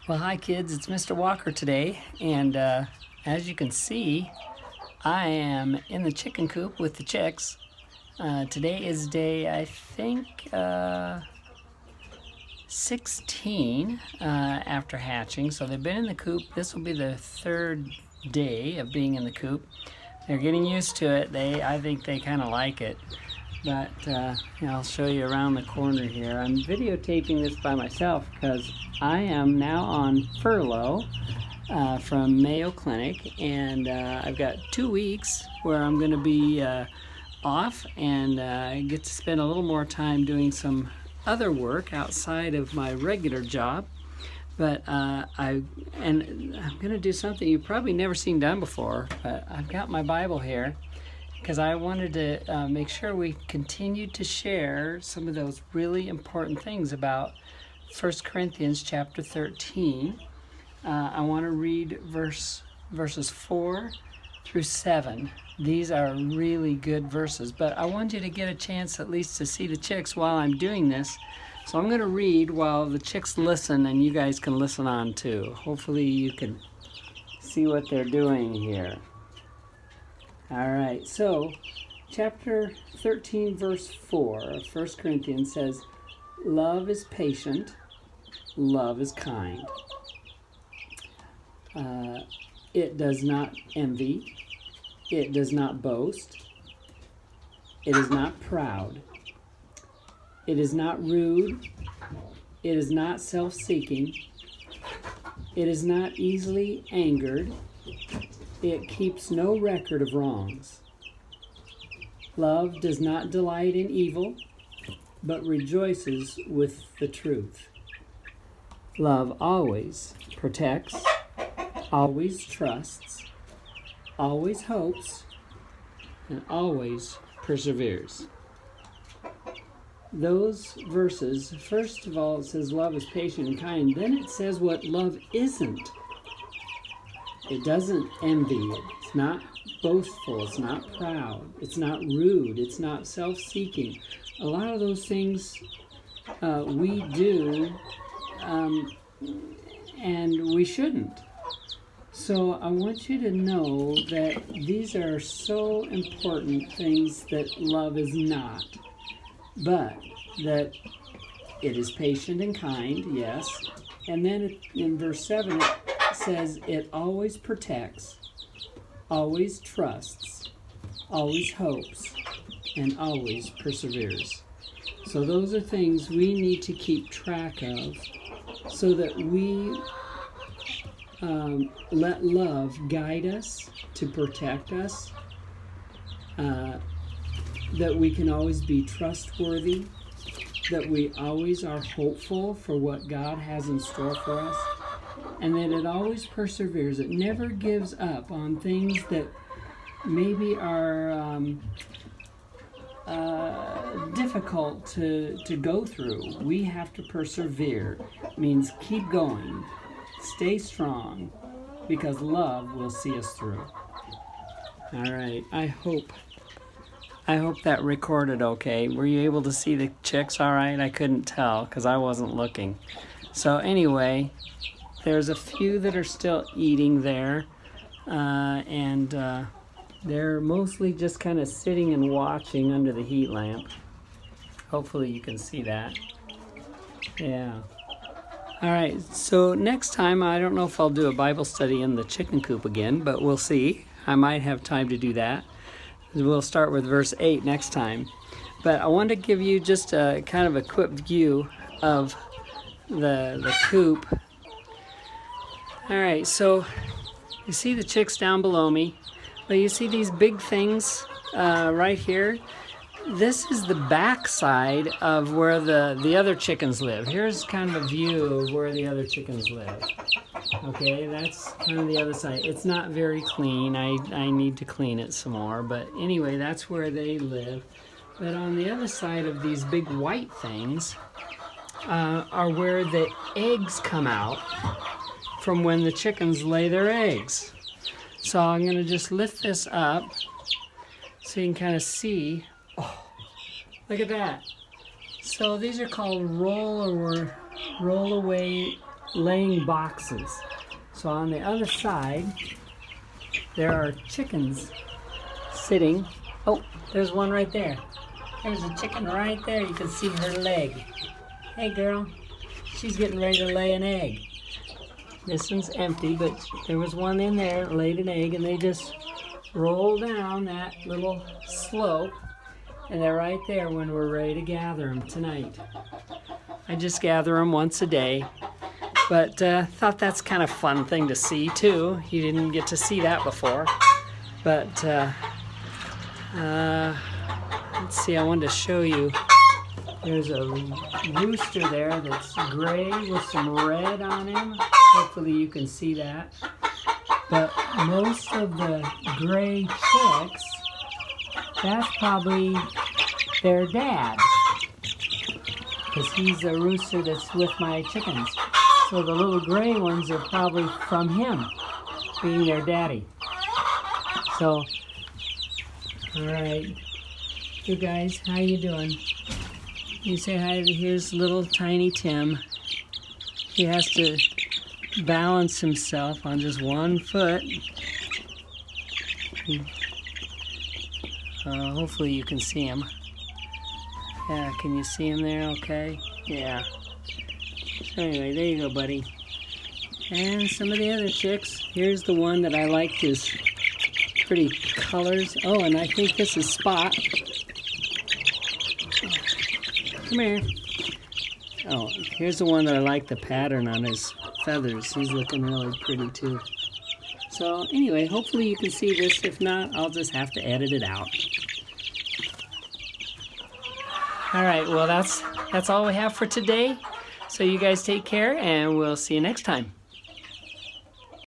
Well, hi kids, it's Mr. Walker today, and as you can see, I am in the chicken coop with the chicks. Today is day, I think, 16 after hatching, so they've been in the coop. This will be the third day of being in the coop. They're getting used to it. I think they kind of like it. But I'll show you around the corner here. I'm videotaping this by myself because I am now on furlough from Mayo Clinic, and I've got 2 weeks where I'm going to be off and get to spend a little more time doing some other work outside of my regular job. But I'm going to do something you've probably never seen done before, but I've got my Bible here, because I wanted to make sure we continued to share some of those really important things about 1 Corinthians chapter 13. I want to read verses 4 through 7. These are really good verses, but I want you to get a chance at least to see the chicks while I'm doing this. So I'm going to read while the chicks listen, and you guys can listen on too. Hopefully you can see what they're doing here. All right, so chapter 13, verse 4 of 1 Corinthians says, "Love is patient, love is kind. It does not envy, it does not boast, it is not proud, it is not rude, it is not self-seeking, it is not easily angered, it keeps no record of wrongs. Love does not delight in evil, but rejoices with the truth. Love always protects, always trusts, always hopes, and always perseveres." Those verses, first of all, it says love is patient and kind. Then it says what love isn't. It doesn't envy. It's not boastful. It's not proud. It's not rude. It's not self-seeking. A lot of those things we do, and we shouldn't. So I want you to know that these are so important things that love is not, but that it is patient and kind, yes. And then in verse 7, it says it always protects, always trusts, always hopes, and always perseveres. So those are things we need to keep track of so that we let love guide us to protect us, that we can always be trustworthy, that we always are hopeful for what God has in store for us, and that it always perseveres. It never gives up on things that maybe are difficult to go through. We have to persevere. It means keep going, stay strong, because love will see us through. All right, I hope that recorded okay. Were you able to see the chicks all right? I couldn't tell because I wasn't looking. So anyway, there's a few that are still eating there, and they're mostly just kind of sitting and watching under the heat lamp. Hopefully you can see that. Yeah. All right, so next time, I don't know if I'll do a Bible study in the chicken coop again, but we'll see. I might have time to do that. We'll start with verse 8 next time. But I wanted to give you just a kind of a quick view of the coop. All right, so you see the chicks down below me, but you see these big things right here? This is the back side of where the other chickens live. Here's kind of a view of where the other chickens live. Okay, that's kind of the other side. It's not very clean. I need to clean it some more. But anyway, that's where they live. But on the other side of these big white things are where the eggs come out from when the chickens lay their eggs. So I'm going to just lift this up so you can kind of see. Oh, look at that. So these are called rollaway laying boxes. So on the other side, there are chickens sitting. Oh, there's one right there. There's a chicken right there. You can see her leg. Hey girl, she's getting ready to lay an egg. This one's empty, but there was one in there, laid an egg, and they just roll down that little slope, and they're right there when we're ready to gather them tonight. I just gather them once a day, but thought that's kind of fun thing to see too. You didn't get to see that before, but let's see, I wanted to show you. There's a rooster there that's gray with some red on him. Hopefully you can see that. But most of the gray chicks, that's probably their dad, because he's a rooster that's with my chickens. So the little gray ones are probably from him, being their daddy. So, all right, you guys, how you doing? You say hi. Here's little tiny Tim. He has to balance himself on just one foot. Hopefully you can see him. Yeah, can you see him there okay? Yeah. So anyway, there you go, buddy. And some of the other chicks. Here's the one that I liked his pretty colors. Oh, and I think this is Spot. Come here. Oh, here's the one that I like the pattern on his feathers. He's looking really pretty too. So anyway, hopefully you can see this. If not, I'll just have to edit it out. All right, well that's all we have for today. So you guys take care, and we'll see you next time.